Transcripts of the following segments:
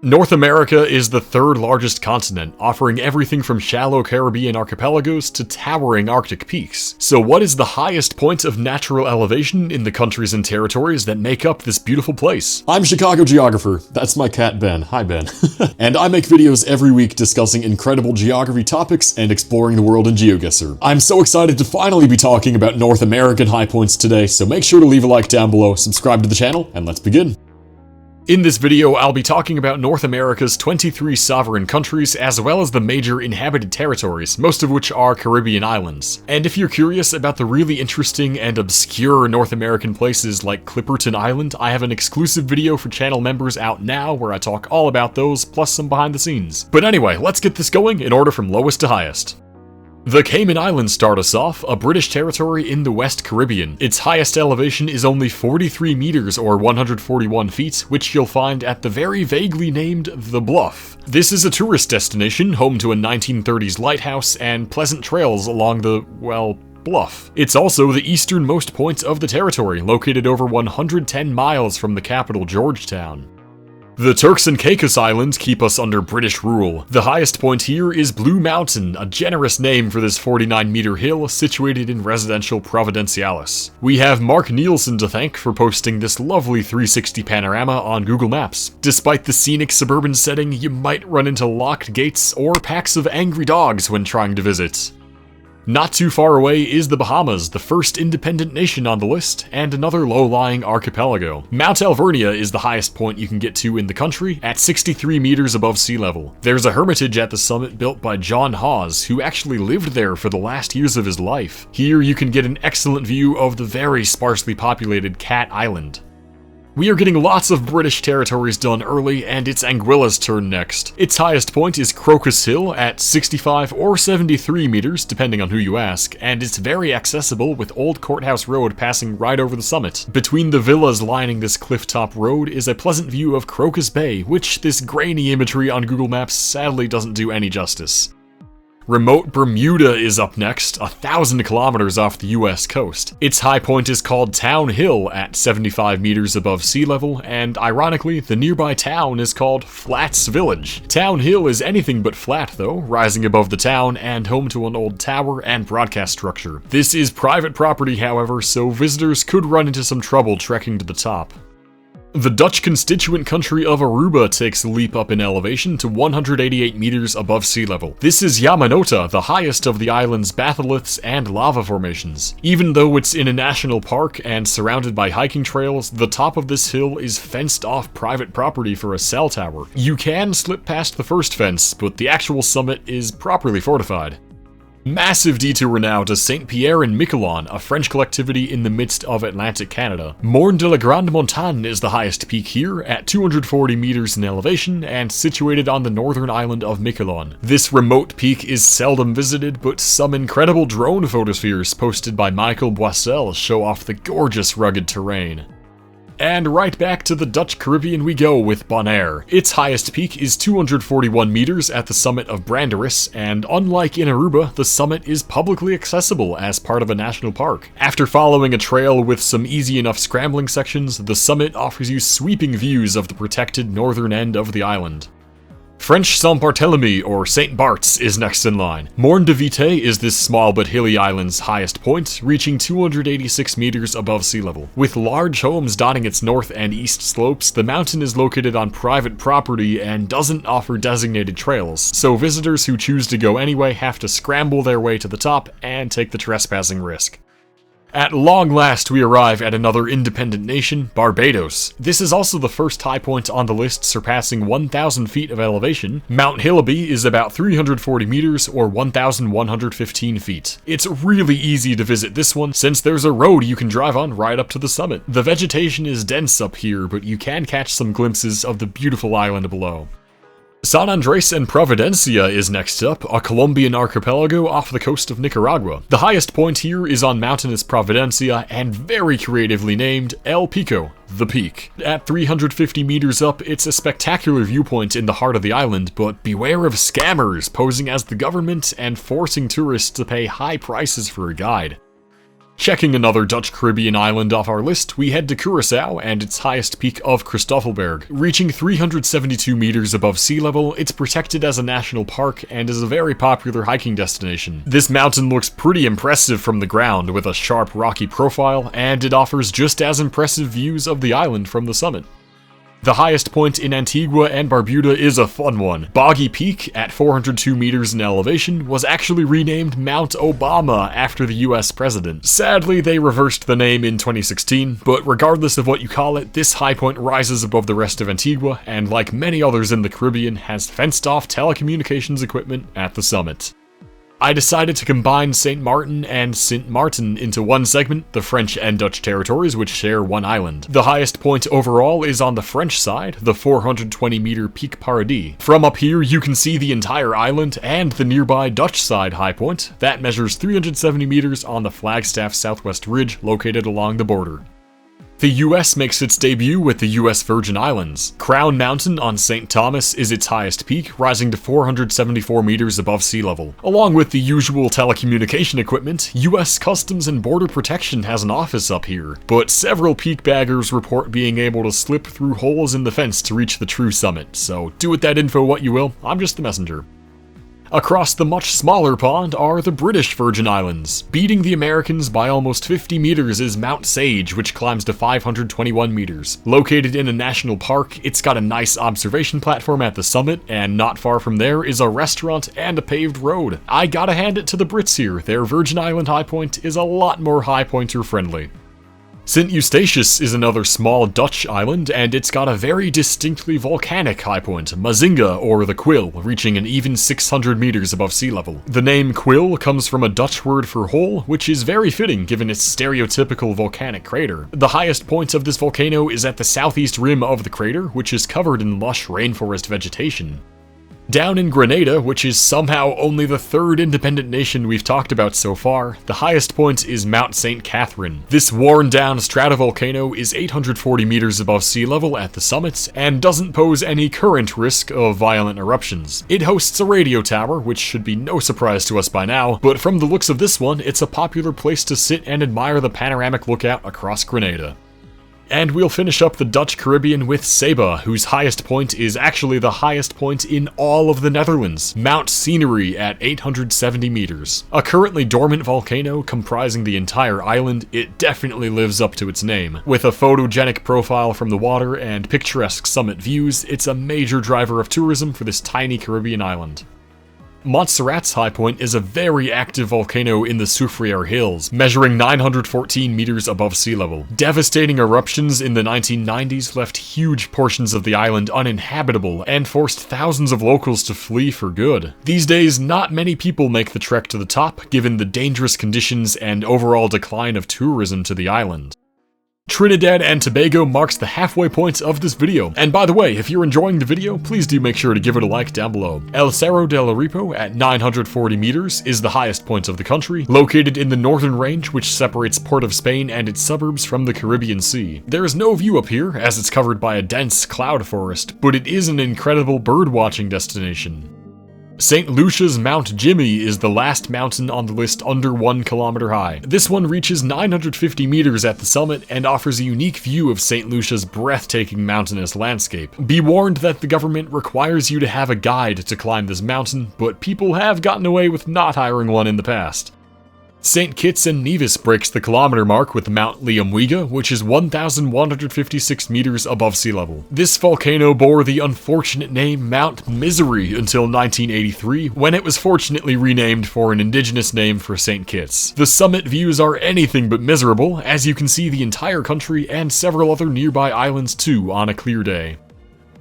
North America is the third largest continent, offering everything from shallow Caribbean archipelagos to towering Arctic peaks. So what is the highest point of natural elevation in the countries and territories that make up this beautiful place? I'm Chicago Geographer, that's my cat Ben, hi Ben, and I make videos every week discussing incredible geography topics and exploring the world in GeoGuessr. I'm so excited to finally be talking about North American high points today, so make sure to leave a like down below, subscribe to the channel, and let's begin. In this video, I'll be talking about North America's 23 sovereign countries, as well as the major inhabited territories, most of which are Caribbean islands. And if you're curious about the really interesting and obscure North American places like Clipperton Island, I have an exclusive video for channel members out now where I talk all about those, plus some behind the scenes. But anyway, let's get this going in order from lowest to highest. The Cayman Islands start us off, a British territory in the West Caribbean. Its highest elevation is only 43 meters or 141 feet, which you'll find at the very vaguely named The Bluff. This is a tourist destination, home to a 1930s lighthouse and pleasant trails along the, well, bluff. It's also the easternmost point of the territory, located over 110 miles from the capital, Georgetown. The Turks and Caicos Islands keep us under British rule. The highest point here is Blue Mountain, a generous name for this 49-meter hill situated in residential Providenciales. We have Mark Nielsen to thank for posting this lovely 360 panorama on Google Maps. Despite the scenic suburban setting, you might run into locked gates or packs of angry dogs when trying to visit. Not too far away is the Bahamas, the first independent nation on the list, and another low-lying archipelago. Mount Alvernia is the highest point you can get to in the country, at 63 meters above sea level. There's a hermitage at the summit built by John Hawes, who actually lived there for the last years of his life. Here you can get an excellent view of the very sparsely populated Cat Island. We are getting lots of British territories done early, and it's Anguilla's turn next. Its highest point is Crocus Hill at 65 or 73 meters, depending on who you ask, and it's very accessible with Old Courthouse Road passing right over the summit. Between the villas lining this clifftop road is a pleasant view of Crocus Bay, which this grainy imagery on Google Maps sadly doesn't do any justice. Remote Bermuda is up next, 1,000 kilometers off the US coast. Its high point is called Town Hill at 75 meters above sea level, and ironically, the nearby town is called Flats Village. Town Hill is anything but flat though, rising above the town and home to an old tower and broadcast structure. This is private property, however, so visitors could run into some trouble trekking to the top. The Dutch constituent country of Aruba takes a leap up in elevation to 188 meters above sea level. This is Yamanota, the highest of the island's batholiths and lava formations. Even though it's in a national park and surrounded by hiking trails, the top of this hill is fenced off private property for a cell tower. You can slip past the first fence, but the actual summit is properly fortified. Massive detour now to Saint Pierre and Miquelon, a French collectivity in the midst of Atlantic Canada. Morne de la Grande Montagne is the highest peak here, at 240 meters in elevation, and situated on the northern island of Miquelon. This remote peak is seldom visited, but some incredible drone photospheres posted by Michael Boissel show off the gorgeous rugged terrain. And right back to the Dutch Caribbean we go with Bonaire. Its highest peak is 241 meters at the summit of Branderis, and unlike in Aruba, the summit is publicly accessible as part of a national park. After following a trail with some easy enough scrambling sections, the summit offers you sweeping views of the protected northern end of the island. French Saint-Barthélemy, or St. Bart's, is next in line. Morne de Vité is this small but hilly island's highest point, reaching 286 meters above sea level. With large homes dotting its north and east slopes, the mountain is located on private property and doesn't offer designated trails, so visitors who choose to go anyway have to scramble their way to the top and take the trespassing risk. At long last, we arrive at another independent nation, Barbados. This is also the first high point on the list, surpassing 1,000 feet of elevation. Mount Hillaby is about 340 meters or 1,115 feet. It's really easy to visit this one, since there's a road you can drive on right up to the summit. The vegetation is dense up here, but you can catch some glimpses of the beautiful island below. San Andres and Providencia is next up, a Colombian archipelago off the coast of Nicaragua. The highest point here is on mountainous Providencia and very creatively named El Pico, the Peak. At 350 meters up, it's a spectacular viewpoint in the heart of the island, but beware of scammers posing as the government and forcing tourists to pay high prices for a guide. Checking another Dutch Caribbean island off our list, we head to Curacao and its highest peak of Christoffelberg. Reaching 372 meters above sea level, it's protected as a national park and is a very popular hiking destination. This mountain looks pretty impressive from the ground with a sharp rocky profile, and it offers just as impressive views of the island from the summit. The highest point in Antigua and Barbuda is a fun one. Boggy Peak, at 402 meters in elevation, was actually renamed Mount Obama after the US president. Sadly, they reversed the name in 2016, but regardless of what you call it, this high point rises above the rest of Antigua, and like many others in the Caribbean, has fenced-off telecommunications equipment at the summit. I decided to combine St. Martin and Sint Maarten into one segment, the French and Dutch territories, which share one island. The highest point overall is on the French side, the 420-meter Pic Paradis. From up here, you can see the entire island and the nearby Dutch side high point. That measures 370 meters on the Flagstaff Southwest Ridge located along the border. The US makes its debut with the US Virgin Islands. Crown Mountain on St. Thomas is its highest peak, rising to 474 meters above sea level. Along with the usual telecommunication equipment, US Customs and Border Protection has an office up here, but several peak baggers report being able to slip through holes in the fence to reach the true summit, so do with that info what you will, I'm just the messenger. Across the much smaller pond are the British Virgin Islands. Beating the Americans by almost 50 meters is Mount Sage, which climbs to 521 meters. Located in a national park, it's got a nice observation platform at the summit, and not far from there is a restaurant and a paved road. I gotta hand it to the Brits here, their Virgin Island high point is a lot more high pointer friendly. St. Eustatius is another small Dutch island, and it's got a very distinctly volcanic high point, Mazinga, or the Quill, reaching an even 600 meters above sea level. The name Quill comes from a Dutch word for hole, which is very fitting given its stereotypical volcanic crater. The highest point of this volcano is at the southeast rim of the crater, which is covered in lush rainforest vegetation. Down in Grenada, which is somehow only the third independent nation we've talked about so far, the highest point is Mount St. Catherine. This worn-down stratovolcano is 840 meters above sea level at the summit, and doesn't pose any current risk of violent eruptions. It hosts a radio tower, which should be no surprise to us by now, but from the looks of this one, it's a popular place to sit and admire the panoramic lookout across Grenada. And we'll finish up the Dutch Caribbean with Saba, whose highest point is actually the highest point in all of the Netherlands, Mount Scenery at 870 meters. A currently dormant volcano comprising the entire island, it definitely lives up to its name. With a photogenic profile from the water and picturesque summit views, it's a major driver of tourism for this tiny Caribbean island. Montserrat's high point is a very active volcano in the Soufriere Hills, measuring 914 meters above sea level. Devastating eruptions in the 1990s left huge portions of the island uninhabitable and forced thousands of locals to flee for good. These days, not many people make the trek to the top, given the dangerous conditions and overall decline of tourism to the island. Trinidad and Tobago marks the halfway point of this video. And by the way, if you're enjoying the video, please do make sure to give it a like down below. El Cerro del Aripo at 940 meters is the highest point of the country, located in the northern range which separates Port of Spain and its suburbs from the Caribbean Sea. There is no view up here as it's covered by a dense cloud forest, but it is an incredible bird-watching destination. St. Lucia's Mount Jimmy is the last mountain on the list under 1 kilometer high. This one reaches 950 meters at the summit and offers a unique view of St. Lucia's breathtaking mountainous landscape. Be warned that the government requires you to have a guide to climb this mountain, but people have gotten away with not hiring one in the past. St. Kitts and Nevis breaks the kilometer mark with Mount Liamwiga, which is 1,156 meters above sea level. This volcano bore the unfortunate name Mount Misery until 1983, when it was fortunately renamed for an indigenous name for St. Kitts. The summit views are anything but miserable, as you can see the entire country and several other nearby islands too on a clear day.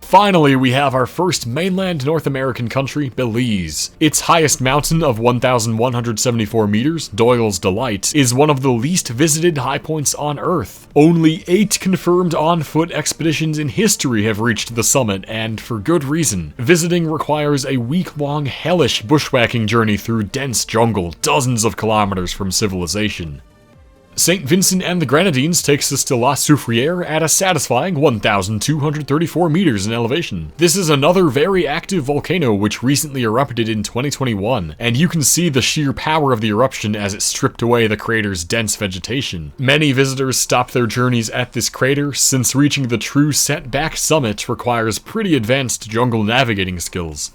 Finally, we have our first mainland North American country, Belize. Its highest mountain of 1,174 meters, Doyle's Delight, is one of the least visited high points on Earth. Only 8 confirmed on-foot expeditions in history have reached the summit, and for good reason. Visiting requires a week-long hellish bushwhacking journey through dense jungle, dozens of kilometers from civilization. St. Vincent and the Grenadines takes us to La Soufriere at a satisfying 1,234 meters in elevation. This is another very active volcano which recently erupted in 2021, and you can see the sheer power of the eruption as it stripped away the crater's dense vegetation. Many visitors stop their journeys at this crater, since reaching the true set-back summit requires pretty advanced jungle navigating skills.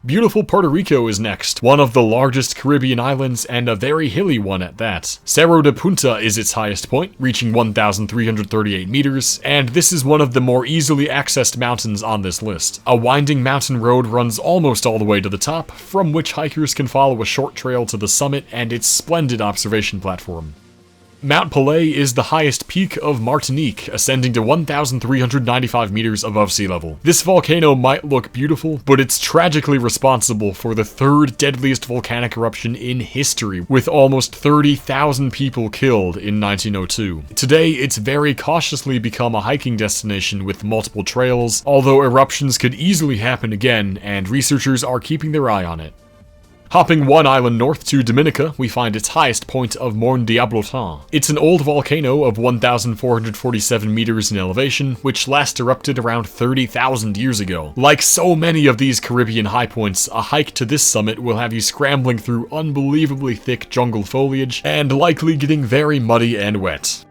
Beautiful Puerto Rico is next, one of the largest Caribbean islands and a very hilly one at that. Cerro de Punta is its highest point, reaching 1,338 meters, and this is one of the more easily accessed mountains on this list. A winding mountain road runs almost all the way to the top, from which hikers can follow a short trail to the summit and its splendid observation platform. Mount Pelée is the highest peak of Martinique, ascending to 1,395 meters above sea level. This volcano might look beautiful, but it's tragically responsible for the third deadliest volcanic eruption in history, with almost 30,000 people killed in 1902. Today, it's very cautiously become a hiking destination with multiple trails, although eruptions could easily happen again, and researchers are keeping their eye on it. Hopping one island north to Dominica, we find its highest point of Morne Diablotin. It's an old volcano of 1,447 meters in elevation, which last erupted around 30,000 years ago. Like so many of these Caribbean high points, a hike to this summit will have you scrambling through unbelievably thick jungle foliage, and likely getting very muddy and wet.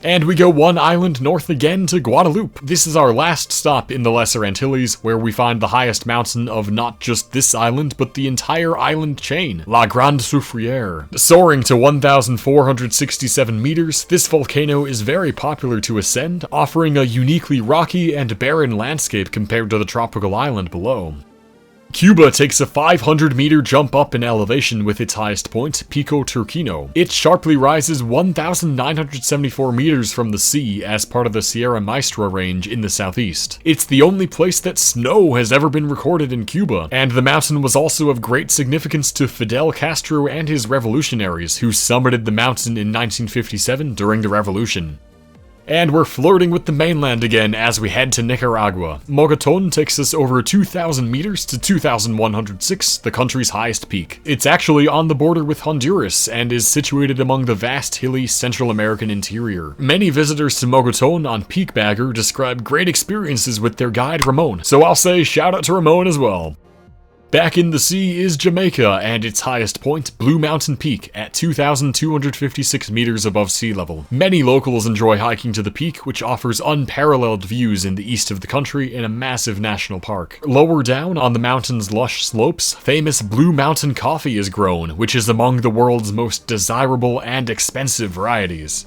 And we go one island north again to Guadeloupe. This is our last stop in the Lesser Antilles, where we find the highest mountain of not just this island, but the entire island chain, La Grande Soufriere. Soaring to 1,467 meters, this volcano is very popular to ascend, offering a uniquely rocky and barren landscape compared to the tropical island below. Cuba takes a 500-meter jump up in elevation with its highest point, Pico Turquino. It sharply rises 1,974 meters from the sea as part of the Sierra Maestra range in the southeast. It's the only place that snow has ever been recorded in Cuba, and the mountain was also of great significance to Fidel Castro and his revolutionaries, who summited the mountain in 1957 during the revolution. And we're flirting with the mainland again as we head to Nicaragua. Mogoton takes us over 2,000 meters to 2,106, the country's highest peak. It's actually on the border with Honduras and is situated among the vast hilly Central American interior. Many visitors to Mogoton on Peak Bagger describe great experiences with their guide Ramon, so I'll say shout out to Ramon as well. Back in the sea is Jamaica and its highest point, Blue Mountain Peak, at 2,256 meters above sea level. Many locals enjoy hiking to the peak, which offers unparalleled views in the east of the country in a massive national park. Lower down on the mountain's lush slopes, famous Blue Mountain coffee is grown, which is among the world's most desirable and expensive varieties.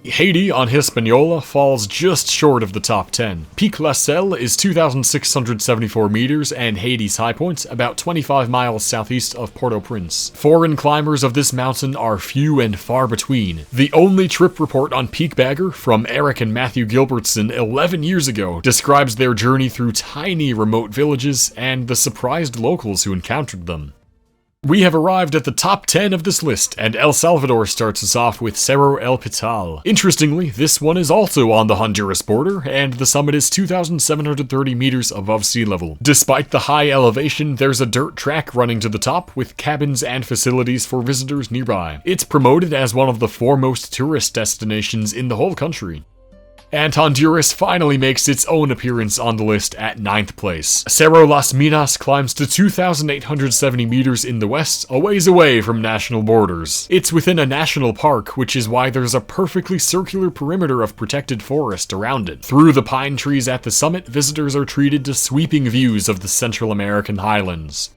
Haiti on Hispaniola falls just short of the top 10. Pic La Selle is 2,674 meters and Haiti's high point, about 25 miles southeast of Port-au-Prince. Foreign climbers of this mountain are few and far between. The only trip report on Peak Bagger, from Eric and Matthew Gilbertson 11 years ago, describes their journey through tiny remote villages and the surprised locals who encountered them. We have arrived at the top 10 of this list, and El Salvador starts us off with Cerro El Pital. Interestingly, this one is also on the Honduras border, and the summit is 2,730 meters above sea level. Despite the high elevation, there's a dirt track running to the top, with cabins and facilities for visitors nearby. It's promoted as one of the foremost tourist destinations in the whole country. And Honduras finally makes its own appearance on the list at 9th place. Cerro Las Minas climbs to 2,870 meters in the west, a ways away from national borders. It's within a national park, which is why there's a perfectly circular perimeter of protected forest around it. Through the pine trees at the summit, visitors are treated to sweeping views of the Central American highlands.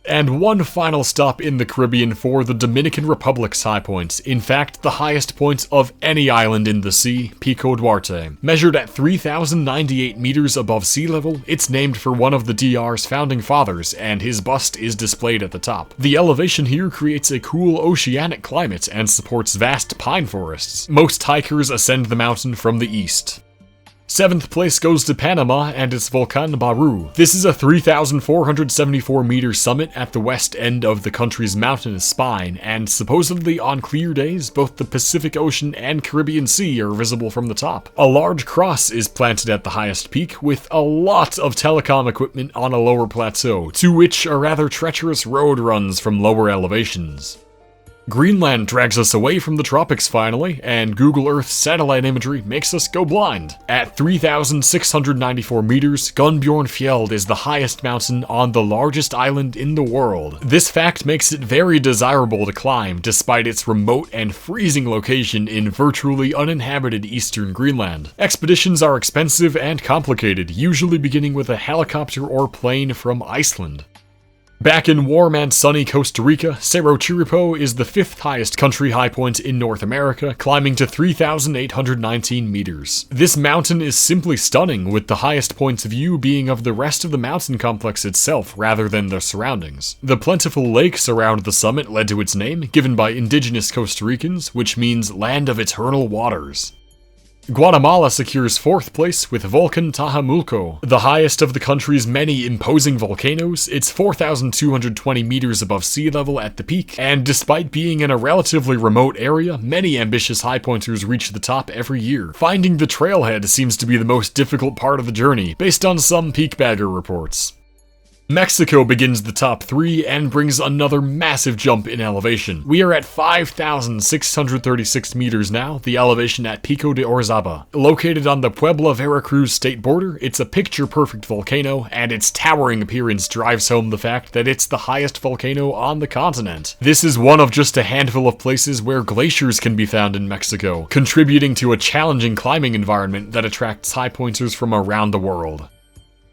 And one final stop in the Caribbean for the Dominican Republic's high points. In fact, the highest point of any island in the sea, Pico Duarte. Measured at 3,098 meters above sea level, it's named for one of the DR's founding fathers, and his bust is displayed at the top. The elevation here creates a cool oceanic climate and supports vast pine forests. Most hikers ascend the mountain from the east. 7th place goes to Panama and its Volcan Baru. This is a 3,474 meter summit at the west end of the country's mountainous spine, and supposedly on clear days, both the Pacific Ocean and Caribbean Sea are visible from the top. A large cross is planted at the highest peak, with a lot of telecom equipment on a lower plateau, to which a rather treacherous road runs from lower elevations. Greenland drags us away from the tropics finally, and Google Earth satellite imagery makes us go blind. At 3,694 meters, Gunnbjornfjeld is the highest mountain on the largest island in the world. This fact makes it very desirable to climb, despite its remote and freezing location in virtually uninhabited eastern Greenland. Expeditions are expensive and complicated, usually beginning with a helicopter or plane from Iceland. Back in warm and sunny Costa Rica, Cerro Chirripó is the 5th highest country high point in North America, climbing to 3,819 meters. This mountain is simply stunning, with the highest points of view being of the rest of the mountain complex itself rather than the surroundings. The plentiful lakes around the summit led to its name, given by indigenous Costa Ricans, which means land of eternal waters. Guatemala secures 4th place with Volcan Tajumulco, the highest of the country's many imposing volcanoes. It's 4,220 meters above sea level at the peak, and despite being in a relatively remote area, many ambitious high pointers reach the top every year. Finding the trailhead seems to be the most difficult part of the journey, based on some peak bagger reports. Mexico begins the top 3 and brings another massive jump in elevation. We are at 5,636 meters now, the elevation at Pico de Orizaba. Located on the Puebla-Veracruz state border, it's a picture-perfect volcano, and its towering appearance drives home the fact that it's the highest volcano on the continent. This is one of just a handful of places where glaciers can be found in Mexico, contributing to a challenging climbing environment that attracts high pointers from around the world.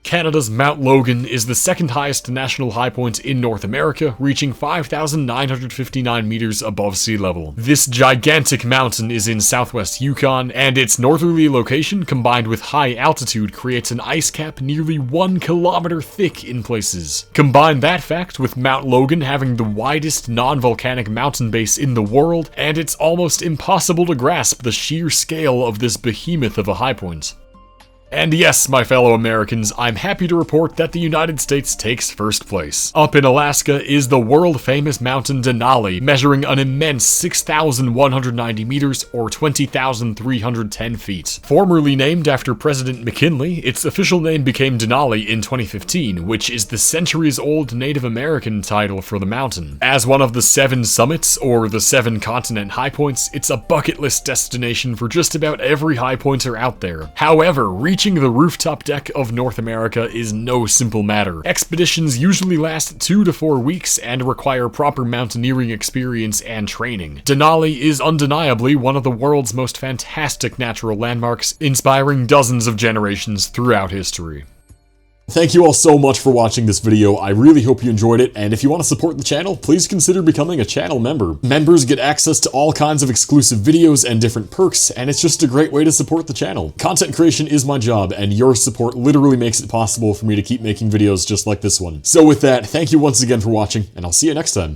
Canada's Mount Logan is the 2nd highest national high point in North America, reaching 5,959 meters above sea level. This gigantic mountain is in southwest Yukon, and its northerly location combined with high altitude creates an ice cap nearly 1 kilometer thick in places. Combine that fact with Mount Logan having the widest non-volcanic mountain base in the world, and it's almost impossible to grasp the sheer scale of this behemoth of a high point. And yes, my fellow Americans, I'm happy to report that the United States takes 1st place. Up in Alaska is the world-famous mountain Denali, measuring an immense 6,190 meters or 20,310 feet. Formerly named after President McKinley, its official name became Denali in 2015, which is the centuries-old Native American title for the mountain. As one of the 7 summits, or the 7 continent high points, it's a bucket list destination for just about every high pointer out there. However, reaching the rooftop deck of North America is no simple matter. Expeditions usually last 2 to 4 weeks and require proper mountaineering experience and training. Denali is undeniably one of the world's most fantastic natural landmarks, inspiring dozens of generations throughout history. Thank you all so much for watching this video. I really hope you enjoyed it, and if you want to support the channel, please consider becoming a channel member. Members get access to all kinds of exclusive videos and different perks, and it's just a great way to support the channel. Content creation is my job, and your support literally makes it possible for me to keep making videos just like this one. So with that, thank you once again for watching, and I'll see you next time.